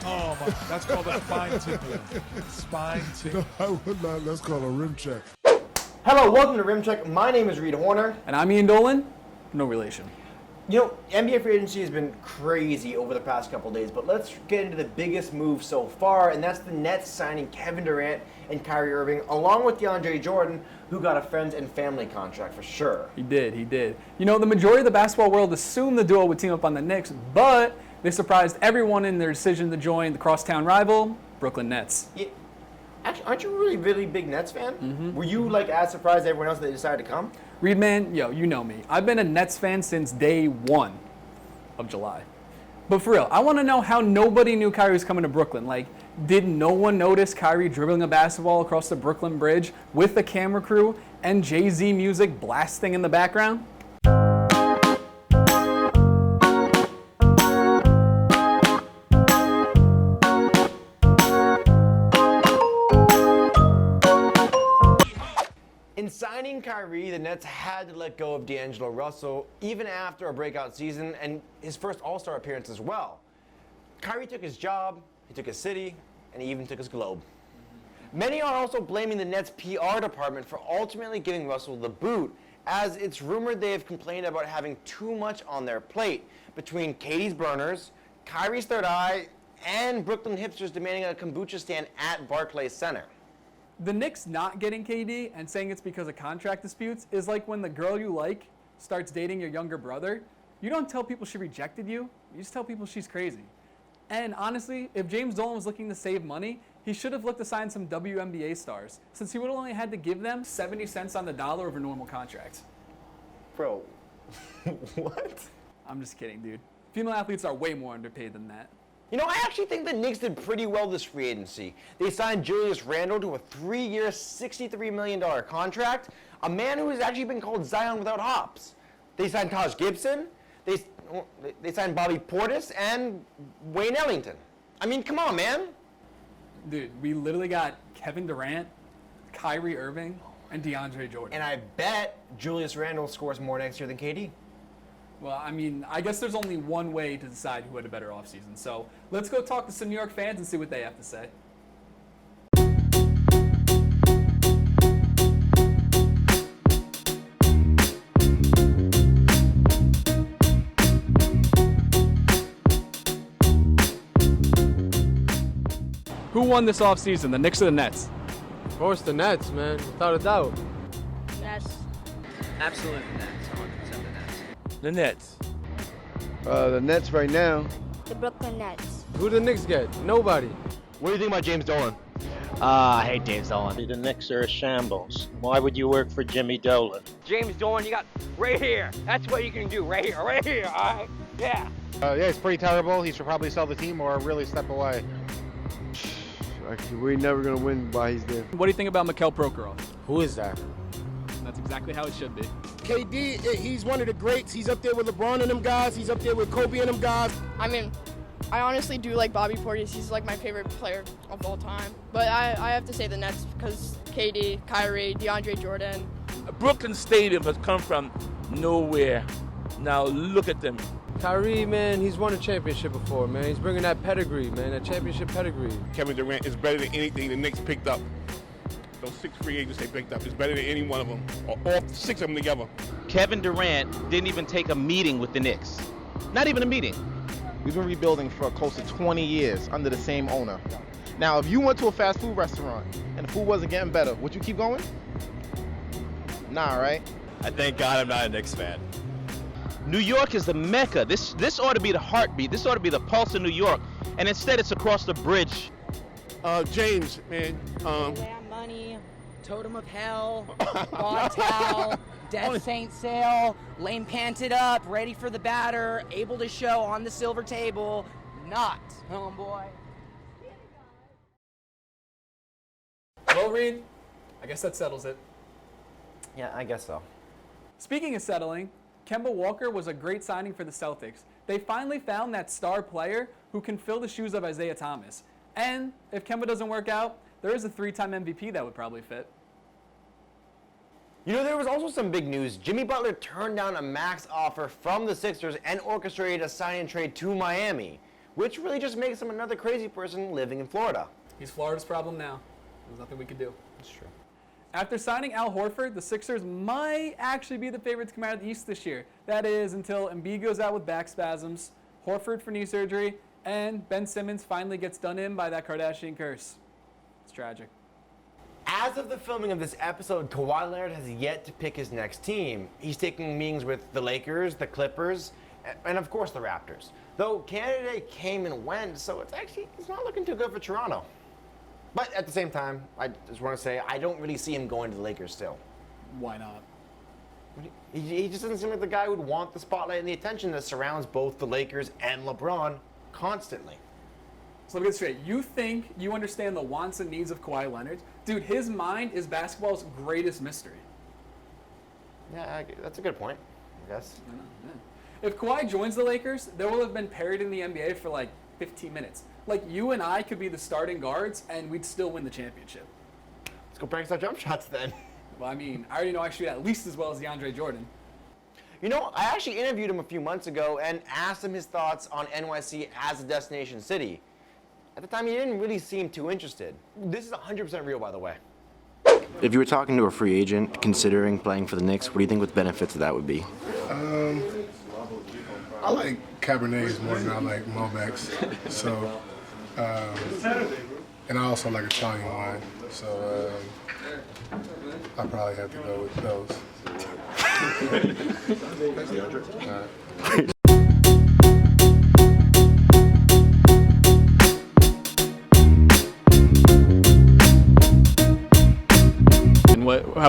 Oh my, that's called a spine tickler. Spine tickler. No, I would not. That's called a rim check. Hello, welcome to Rim Check. My name is Reed Horner. And I'm Ian Dolan. No relation. You know, NBA free agency has been crazy over the past couple days, but let's get into the biggest move so far, and that's the Nets signing Kevin Durant and Kyrie Irving, along with Deandre Jordan, who got a friends and family contract for sure. He did. You know, the majority of the basketball world assumed the duo would team up on the Knicks, but they surprised everyone in their decision to join the crosstown rival, Brooklyn Nets. Yeah. Actually, aren't you a really big Nets fan? Mm-hmm. Were you like as surprised as everyone else that they decided to come? Reed, man, yo, you know me. I've been a Nets fan since day 1 of July. But for real, I want to know how nobody knew Kyrie was coming to Brooklyn. Like, did no one notice Kyrie dribbling a basketball across the Brooklyn Bridge with the camera crew and Jay-Z music blasting in the background? In signing Kyrie, the Nets had to let go of D'Angelo Russell, even after a breakout season and his first All-Star appearance as well. Kyrie took his job, he took his city, and he even took his globe. Many are also blaming the Nets' PR department for ultimately giving Russell the boot, as it's rumored they have complained about having too much on their plate between Katie's burners, Kyrie's third eye, and Brooklyn hipsters demanding a kombucha stand at Barclays Center. The Knicks not getting KD and saying it's because of contract disputes is like when the girl you like starts dating your younger brother. You don't tell people she rejected you, you just tell people she's crazy. And honestly, if James Dolan was looking to save money, he should have looked to sign some WNBA stars, since he would have only had to give them 70 cents on the dollar of a normal contract. Bro, what? I'm just kidding, dude. Female athletes are way more underpaid than that. You know, I actually think the Knicks did pretty well this free agency. They signed Julius Randle to a 3-year, $63 million contract, a man who has actually been called Zion without hops. They signed Taj Gibson, they signed Bobby Portis, and Wayne Ellington. I mean, come on, man. Dude, we literally got Kevin Durant, Kyrie Irving, and Deandre Jordan. And I bet Julius Randle scores more next year than KD. Well, I mean, I guess there's only one way to decide who had a better offseason. So let's go talk to some New York fans and see what they have to say. Who won this offseason, the Knicks or the Nets? Of course, the Nets, man, without a doubt. Nets. Absolutely Nets. 100% the Nets. The Nets. The Nets right now. The Brooklyn Nets. Who did the Knicks get? Nobody. What do you think about James Dolan? I hate James Dolan. The Knicks are a shambles. Why would you work for Jimmy Dolan? James Dolan, you got right here. That's what you can do, right here, all right? Yeah. Yeah, he's pretty terrible. He should probably sell the team or really step away. We're never going to win while he's there. What do you think about Mikhail Prokhorov? Who is that? That's exactly how it should be. KD, he's one of the greats. He's up there with LeBron and them guys. He's up there with Kobe and them guys. I mean, I honestly do like Bobby Portis. He's like my favorite player of all time. But I have to say the Nets because KD, Kyrie, DeAndre Jordan. Brooklyn Stadium has come from nowhere. Now look at them. Kyrie, man, he's won a championship before, man. He's bringing that pedigree, man, that championship pedigree. Kevin Durant is better than anything the Knicks picked up. Those 6 free agents they picked up is better than any one of them, or all 6 of them together. Kevin Durant didn't even take a meeting with the Knicks. Not even a meeting. We've been rebuilding for close to 20 years under the same owner. Now, if you went to a fast food restaurant and the food wasn't getting better, would you keep going? Nah, right? I thank God I'm not a Knicks fan. New York is the mecca. This ought to be the heartbeat. This ought to be the pulse of New York. And instead it's across the bridge. James, man. Money, Totem of Hell, God Towel, Death Saint Sail, lane panted up, ready for the batter, able to show on the silver table. Not, homeboy. Well, Reed, I guess that settles it. Yeah, I guess so. Speaking of settling, Kemba Walker was a great signing for the Celtics. They finally found that star player who can fill the shoes of Isaiah Thomas. And if Kemba doesn't work out, there is a 3-time MVP that would probably fit. You know, there was also some big news. Jimmy Butler turned down a max offer from the Sixers and orchestrated a sign and trade to Miami. which really just makes him another crazy person living in Florida. He's Florida's problem now. There's nothing we can do. That's true. After signing Al Horford, the Sixers might actually be the favorites to come out of the East this year. That is until Embiid goes out with back spasms, Horford for knee surgery, and Ben Simmons finally gets done in by that Kardashian curse. It's tragic. As of the filming of this episode, Kawhi Leonard has yet to pick his next team. He's taking meetings with the Lakers, the Clippers, and of course the Raptors. Though Canada came and went, so it's not looking too good for Toronto. But at the same time, I just want to say I don't really see him going to the Lakers still. Why not? He just doesn't seem like the guy who would want the spotlight and the attention that surrounds both the Lakers and LeBron constantly. So let me get straight. You think you understand the wants and needs of Kawhi Leonard? Dude, his mind is basketball's greatest mystery. Yeah, that's a good point, I guess. If Kawhi joins the Lakers, there will have been parity in the NBA for like 15 minutes. Like, you and I could be the starting guards, and we'd still win the championship. Let's go practice our jump shots then. Well, I mean, I already know I shoot at least as well as Deandre Jordan. You know, I actually interviewed him a few months ago and asked him his thoughts on NYC as a destination city. At the time, he didn't really seem too interested. This is 100% real, by the way. If you were talking to a free agent considering playing for the Knicks, what do you think the benefits of that would be? I like Cabernets more than I like Malbecs. So, and I also like Italian wine. So, I probably have to go with those. Thanks, Deandre.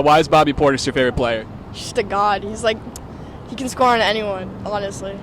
Why is Bobby Portis your favorite player? Just a god. He's like, he can score on anyone, honestly.